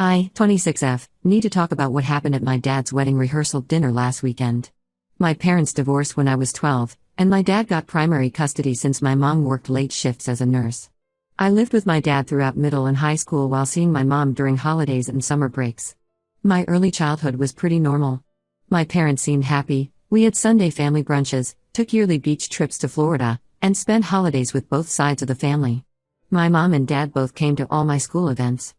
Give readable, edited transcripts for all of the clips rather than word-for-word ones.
26F, need to talk about what happened at my dad's wedding rehearsal dinner last weekend. My parents divorced when I was 12, and my dad got primary custody since my mom worked late shifts as a nurse. I lived with my dad throughout middle and high school while seeing my mom during holidays and summer breaks. My early childhood was pretty normal. My parents seemed happy, we had Sunday family brunches, took yearly beach trips to Florida, and spent holidays with both sides of the family. My mom and dad both came to all my school events.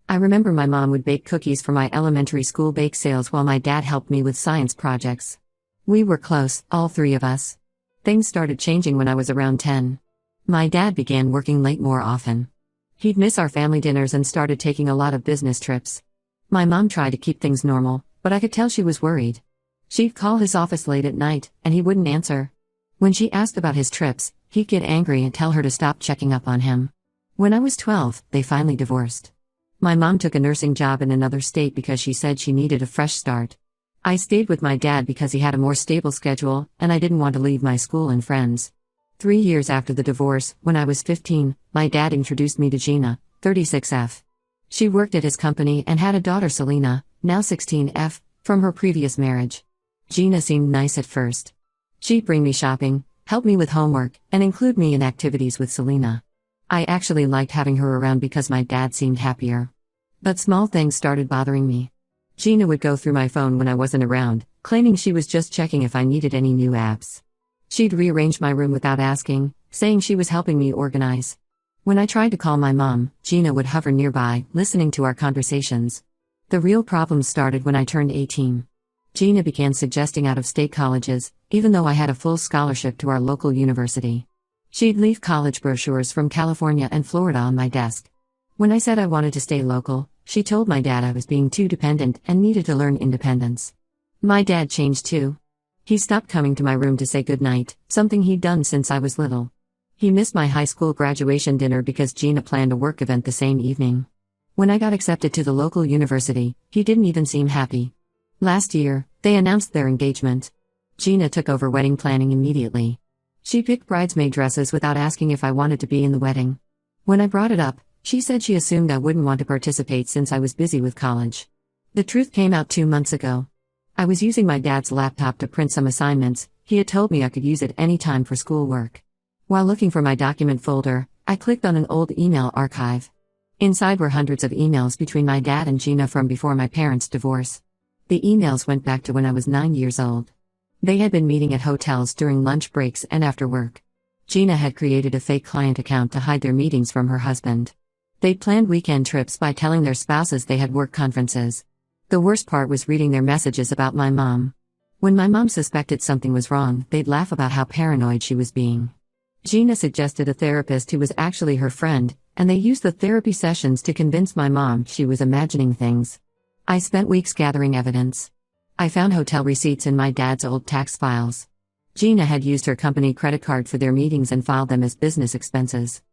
I remember my mom would bake cookies for my elementary school bake sales while my dad helped me with science projects. We were close, all three of us. Things started changing when I was around 10. My dad began working late more often. He'd miss our family dinners and started taking a lot of business trips. My mom tried to keep things normal, but I could tell she was worried. She'd call his office late at night, and he wouldn't answer. When she asked about his trips, he'd get angry and tell her to stop checking up on him. When I was 12, they finally divorced. My mom took a nursing job in another state because she said she needed a fresh start. I stayed with my dad because he had a more stable schedule, and I didn't want to leave my school and friends. 3 years after the divorce, when I was 15, my dad introduced me to Gina, 36F. She worked at his company and had a daughter Selena, now 16F, from her previous marriage. Gina seemed nice at first. She'd bring me shopping, help me with homework, and include me in activities with Selena. I actually liked having her around because my dad seemed happier. But small things started bothering me. Gina would go through my phone when I wasn't around, claiming she was just checking if I needed any new apps. She'd rearrange my room without asking, saying she was helping me organize. When I tried to call my mom, Gina would hover nearby, listening to our conversations. The real problems started when I turned 18. Gina began suggesting out-of-state colleges, even though I had a full scholarship to our local university. She'd leave college brochures from California and Florida on my desk. When I said I wanted to stay local, she told my dad I was being too dependent and needed to learn independence. My dad changed too. He stopped coming to my room to say goodnight, something he'd done since I was little. He missed my high school graduation dinner because Gina planned a work event the same evening. When I got accepted to the local university, he didn't even seem happy. Last year, they announced their engagement. Gina took over wedding planning immediately. She picked bridesmaid dresses without asking if I wanted to be in the wedding. When I brought it up, she said she assumed I wouldn't want to participate since I was busy with college. The truth came out 2 months ago. I was using my dad's laptop to print some assignments. He had told me I could use it anytime for schoolwork. While looking for my document folder, I clicked on an old email archive. Inside were hundreds of emails between my dad and Gina from before my parents' divorce. The emails went back to when I was 9 years old. They had been meeting at hotels during lunch breaks and after work. Gina had created a fake client account to hide their meetings from her husband. They'd planned weekend trips by telling their spouses they had work conferences. The worst part was reading their messages about my mom. When my mom suspected something was wrong, they'd laugh about how paranoid she was being. Gina suggested a therapist who was actually her friend, and they used the therapy sessions to convince my mom she was imagining things. I spent weeks gathering evidence. I found hotel receipts in my dad's old tax files. Gina had used her company credit card for their meetings and filed them as business expenses.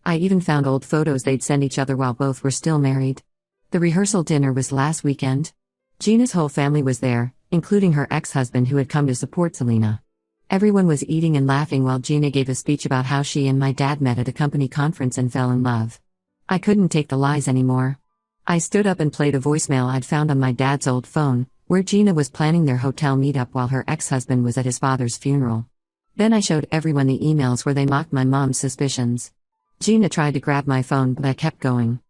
I even found old photos they'd sent each other while both were still married. The rehearsal dinner was last weekend. Gina's whole family was there, including her ex-husband who had come to support Selena. Everyone was eating and laughing while Gina gave a speech about how she and my dad met at a company conference and fell in love. I couldn't take the lies anymore. I stood up and played a voicemail I'd found on my dad's old phone, where Gina was planning their hotel meetup while her ex-husband was at his father's funeral. Then I showed everyone the emails where they mocked my mom's suspicions. Gina tried to grab my phone, but I kept going.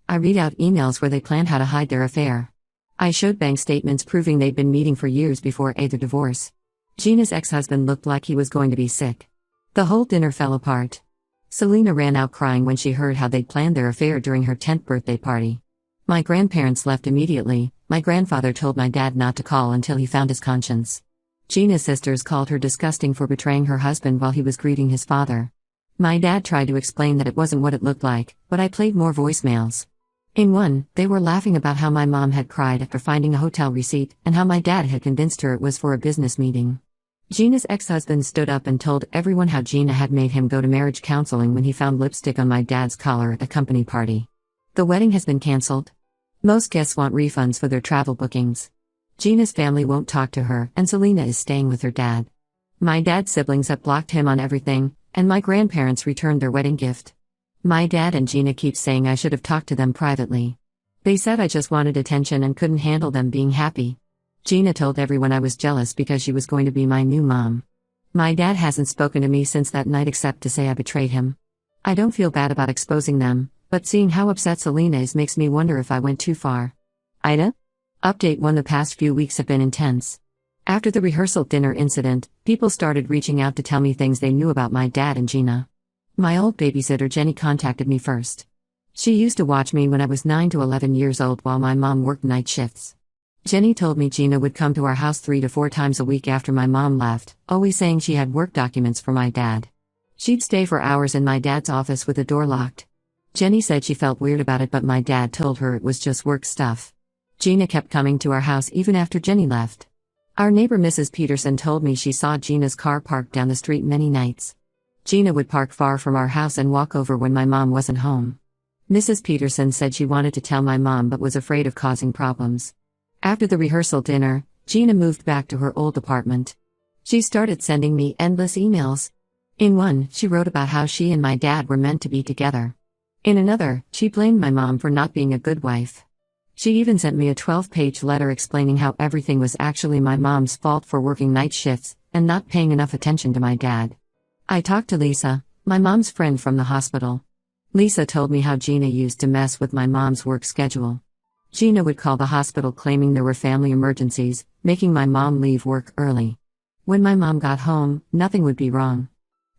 I read out emails where they planned how to hide their affair. I showed bank statements proving they'd been meeting for years before the divorce. Gina's ex-husband looked like he was going to be sick. The whole dinner fell apart. Selena ran out crying when she heard how they'd planned their affair during her 10th birthday party. My grandparents left immediately. My grandfather told my dad not to call until he found his conscience. Gina's sisters called her disgusting for betraying her husband while he was grieving his father. My dad tried to explain that it wasn't what it looked like, but I played more voicemails. In one, they were laughing about how my mom had cried after finding a hotel receipt and how my dad had convinced her it was for a business meeting. Gina's ex-husband stood up and told everyone how Gina had made him go to marriage counseling when he found lipstick on my dad's collar at a company party. The wedding has been canceled. Most guests want refunds for their travel bookings. Gina's family won't talk to her, and Selena is staying with her dad. My dad's siblings have blocked him on everything, and my grandparents returned their wedding gift. My dad and Gina keep saying I should have talked to them privately. They said I just wanted attention and couldn't handle them being happy. Gina told everyone I was jealous because she was going to be my new mom. My dad hasn't spoken to me since that night except to say I betrayed him. I don't feel bad about exposing them, but seeing how upset Selena is makes me wonder if I went too far. Ida? Update 1. The past few weeks have been intense. After the rehearsal dinner incident, people started reaching out to tell me things they knew about my dad and Gina. My old babysitter Jenny contacted me first. She used to watch me when I was 9 to 11 years old while my mom worked night shifts. Jenny told me Gina would come to our house 3 to 4 times a week after my mom left, always saying she had work documents for my dad. She'd stay for hours in my dad's office with the door locked. Jenny said she felt weird about it, but my dad told her it was just work stuff. Gina kept coming to our house even after Jenny left. Our neighbor Mrs. Peterson told me she saw Gina's car parked down the street many nights. Gina would park far from our house and walk over when my mom wasn't home. Mrs. Peterson said she wanted to tell my mom but was afraid of causing problems. After the rehearsal dinner, Gina moved back to her old apartment. She started sending me endless emails. In one, she wrote about how she and my dad were meant to be together. In another, she blamed my mom for not being a good wife. She even sent me a 12-page letter explaining how everything was actually my mom's fault for working night shifts and not paying enough attention to my dad. I talked to Lisa, my mom's friend from the hospital. Lisa told me how Gina used to mess with my mom's work schedule. Gina would call the hospital claiming there were family emergencies, making my mom leave work early. When my mom got home, nothing would be wrong.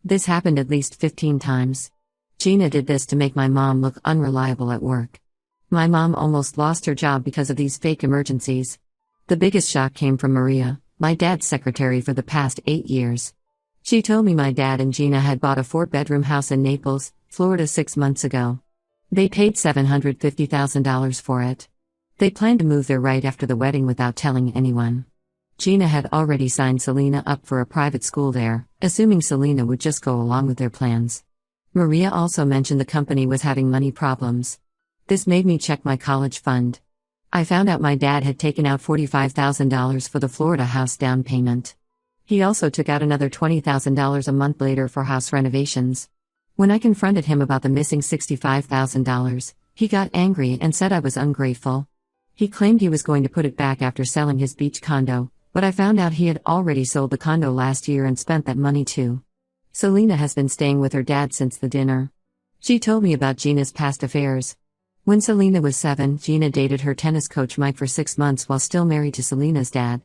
This happened at least 15 times. Gina did this to make my mom look unreliable at work. My mom almost lost her job because of these fake emergencies. The biggest shock came from Maria, my dad's secretary for the past 8 years. She told me my dad and Gina had bought a 4-bedroom house in Naples, Florida 6 months ago. They paid $750,000 for it. They planned to move there right after the wedding without telling anyone. Gina had already signed Selena up for a private school there, assuming Selena would just go along with their plans. Maria also mentioned the company was having money problems. This made me check my college fund. I found out my dad had taken out $45,000 for the Florida house down payment. He also took out another $20,000 a month later for house renovations. When I confronted him about the missing $65,000, he got angry and said I was ungrateful. He claimed he was going to put it back after selling his beach condo, but I found out he had already sold the condo last year and spent that money too. Selena has been staying with her dad since the dinner. She told me about Gina's past affairs. When Selena was 7, Gina dated her tennis coach Mike for 6 months while still married to Selena's dad.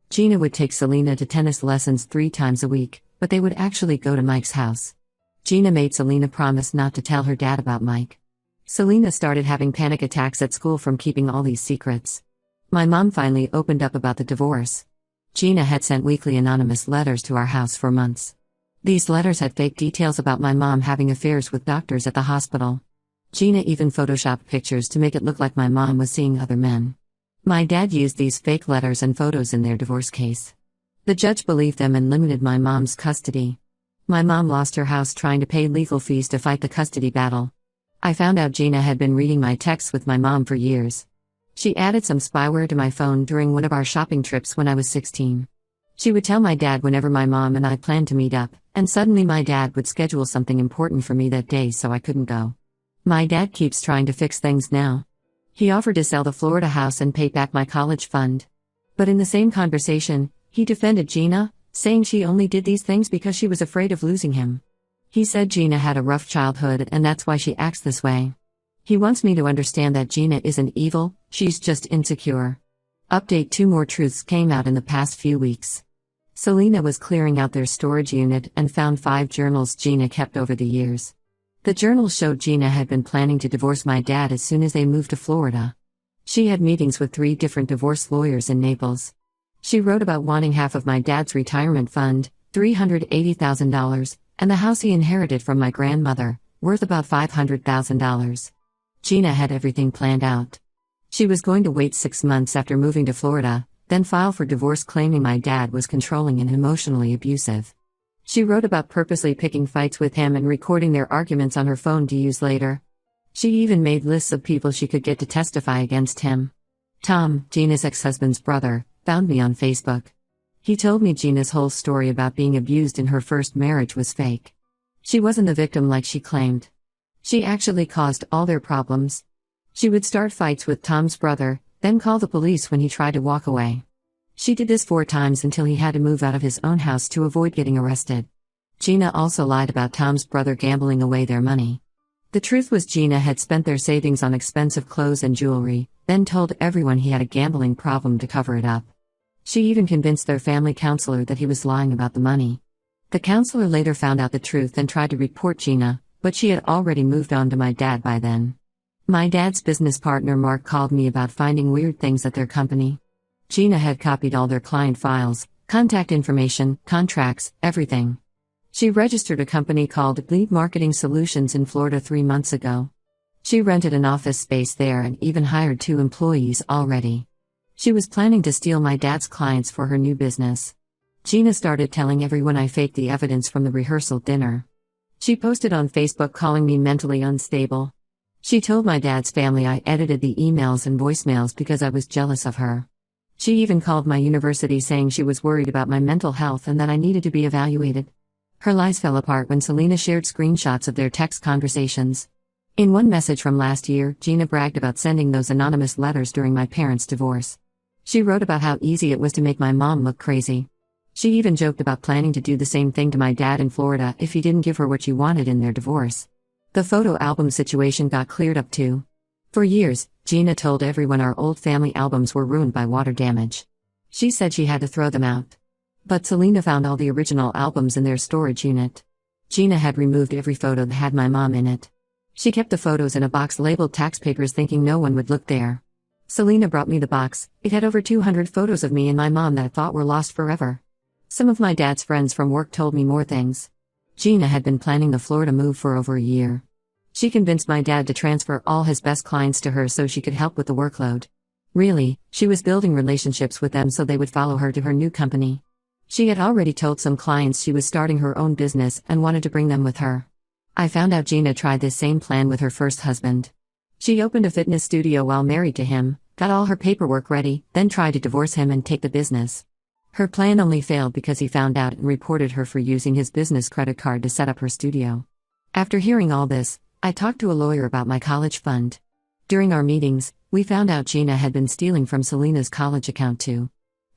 Gina would take Selena to tennis lessons 3 times a week, but they would actually go to Mike's house. Gina made Selena promise not to tell her dad about Mike. Selena started having panic attacks at school from keeping all these secrets. My mom finally opened up about the divorce. Gina had sent weekly anonymous letters to our house for months. These letters had fake details about my mom having affairs with doctors at the hospital. Gina even photoshopped pictures to make it look like my mom was seeing other men. My dad used these fake letters and photos in their divorce case. The judge believed them and limited my mom's custody. My mom lost her house trying to pay legal fees to fight the custody battle. I found out Gina had been reading my texts with my mom for years. She added some spyware to my phone during one of our shopping trips when I was 16. She would tell my dad whenever my mom and I planned to meet up, and suddenly my dad would schedule something important for me that day so I couldn't go. My dad keeps trying to fix things now. He offered to sell the Florida house and pay back my college fund. But in the same conversation, he defended Gina, saying she only did these things because she was afraid of losing him. He said Gina had a rough childhood and that's why she acts this way. He wants me to understand that Gina isn't evil, she's just insecure. Update: 2 more truths came out in the past few weeks. Selena was clearing out their storage unit and found 5 journals Gina kept over the years. The journals showed Gina had been planning to divorce my dad as soon as they moved to Florida. She had meetings with 3 different divorce lawyers in Naples. She wrote about wanting half of my dad's retirement fund, $380,000, and the house he inherited from my grandmother, worth about $500,000. Gina had everything planned out. She was going to wait 6 months after moving to Florida, then file for divorce claiming my dad was controlling and emotionally abusive. She wrote about purposely picking fights with him and recording their arguments on her phone to use later. She even made lists of people she could get to testify against him. Tom, Gina's ex-husband's brother, found me on Facebook. He told me Gina's whole story about being abused in her first marriage was fake. She wasn't the victim like she claimed. She actually caused all their problems. She would start fights with Tom's brother, then call the police when he tried to walk away. She did this 4 times until he had to move out of his own house to avoid getting arrested. Gina also lied about Tom's brother gambling away their money. The truth was Gina had spent their savings on expensive clothes and jewelry, then told everyone he had a gambling problem to cover it up. She even convinced their family counselor that he was lying about the money. The counselor later found out the truth and tried to report Gina, but she had already moved on to my dad by then. My dad's business partner Mark called me about finding weird things at their company. Gina had copied all their client files, contact information, contracts, everything. She registered a company called Lead Marketing Solutions in Florida 3 months ago. She rented an office space there and even hired 2 employees already. She was planning to steal my dad's clients for her new business. Gina started telling everyone I faked the evidence from the rehearsal dinner. She posted on Facebook calling me mentally unstable. She told my dad's family I edited the emails and voicemails because I was jealous of her. She even called my university saying she was worried about my mental health and that I needed to be evaluated. Her lies fell apart when Selena shared screenshots of their text conversations. In one message from last year, Gina bragged about sending those anonymous letters during my parents' divorce. She wrote about how easy it was to make my mom look crazy. She even joked about planning to do the same thing to my dad in Florida if he didn't give her what she wanted in their divorce. The photo album situation got cleared up too. For years, Gina told everyone our old family albums were ruined by water damage. She said she had to throw them out. But Selena found all the original albums in their storage unit. Gina had removed every photo that had my mom in it. She kept the photos in a box labeled tax papers thinking no one would look there. Selena brought me the box. It had over 200 photos of me and my mom that I thought were lost forever. Some of my dad's friends from work told me more things. Gina had been planning the Florida move for over a year. She convinced my dad to transfer all his best clients to her so she could help with the workload. Really, she was building relationships with them so they would follow her to her new company. She had already told some clients she was starting her own business and wanted to bring them with her. I found out Gina tried this same plan with her first husband. She opened a fitness studio while married to him, got all her paperwork ready, then tried to divorce him and take the business. Her plan only failed because he found out and reported her for using his business credit card to set up her studio. After hearing all this, I talked to a lawyer about my college fund. During our meetings, we found out Gina had been stealing from Selena's college account too.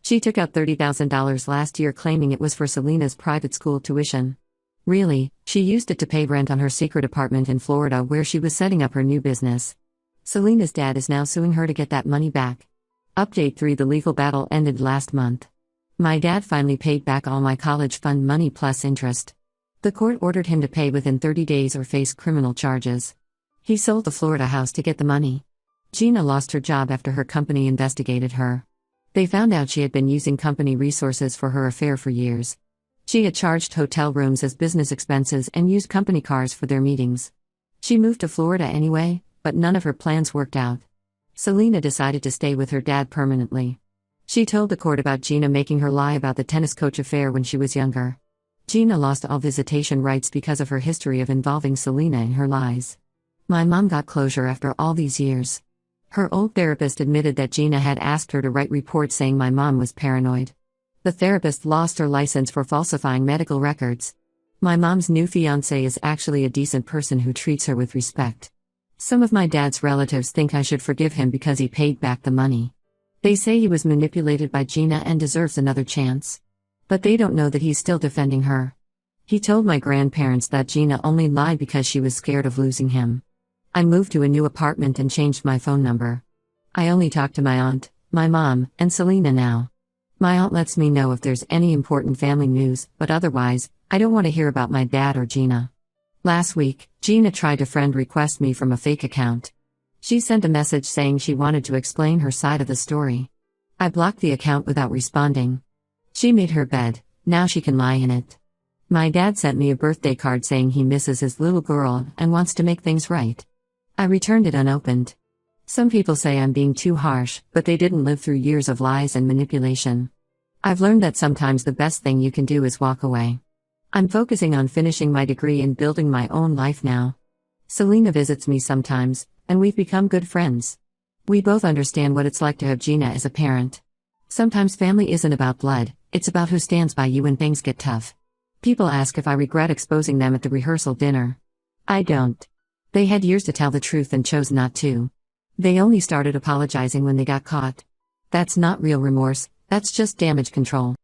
She took out $30,000 last year claiming it was for Selena's private school tuition. Really, she used it to pay rent on her secret apartment in Florida where she was setting up her new business. Selena's dad is now suing her to get that money back. Update 3: The legal battle ended last month. My dad finally paid back all my college fund money plus interest. The court ordered him to pay within 30 days or face criminal charges. He sold the Florida house to get the money. Gina lost her job after her company investigated her. They found out she had been using company resources for her affair for years. She had charged hotel rooms as business expenses and used company cars for their meetings. She moved to Florida anyway, but none of her plans worked out. Selena decided to stay with her dad permanently. She told the court about Gina making her lie about the tennis coach affair when she was younger. Gina lost all visitation rights because of her history of involving Selena in her lies. My mom got closure after all these years. Her old therapist admitted that Gina had asked her to write reports saying my mom was paranoid. The therapist lost her license for falsifying medical records. My mom's new fiancé is actually a decent person who treats her with respect. Some of my dad's relatives think I should forgive him because he paid back the money. They say he was manipulated by Gina and deserves another chance. But they don't know that he's still defending her. He told my grandparents that Gina only lied because she was scared of losing him. I moved to a new apartment and changed my phone number. I only talk to my aunt, my mom, and Selena now. My aunt lets me know if there's any important family news, but otherwise, I don't want to hear about my dad or Gina. Last week, Gina tried to friend request me from a fake account. She sent a message saying she wanted to explain her side of the story. I blocked the account without responding. She made her bed, now she can lie in it. My dad sent me a birthday card saying he misses his little girl and wants to make things right. I returned it unopened. Some people say I'm being too harsh, but they didn't live through years of lies and manipulation. I've learned that sometimes the best thing you can do is walk away. I'm focusing on finishing my degree and building my own life now. Selena visits me sometimes, and we've become good friends. We both understand what it's like to have Gina as a parent. Sometimes family isn't about blood, it's about who stands by you when things get tough. People ask if I regret exposing them at the rehearsal dinner. I don't. They had years to tell the truth and chose not to. They only started apologizing when they got caught. That's not real remorse, that's just damage control.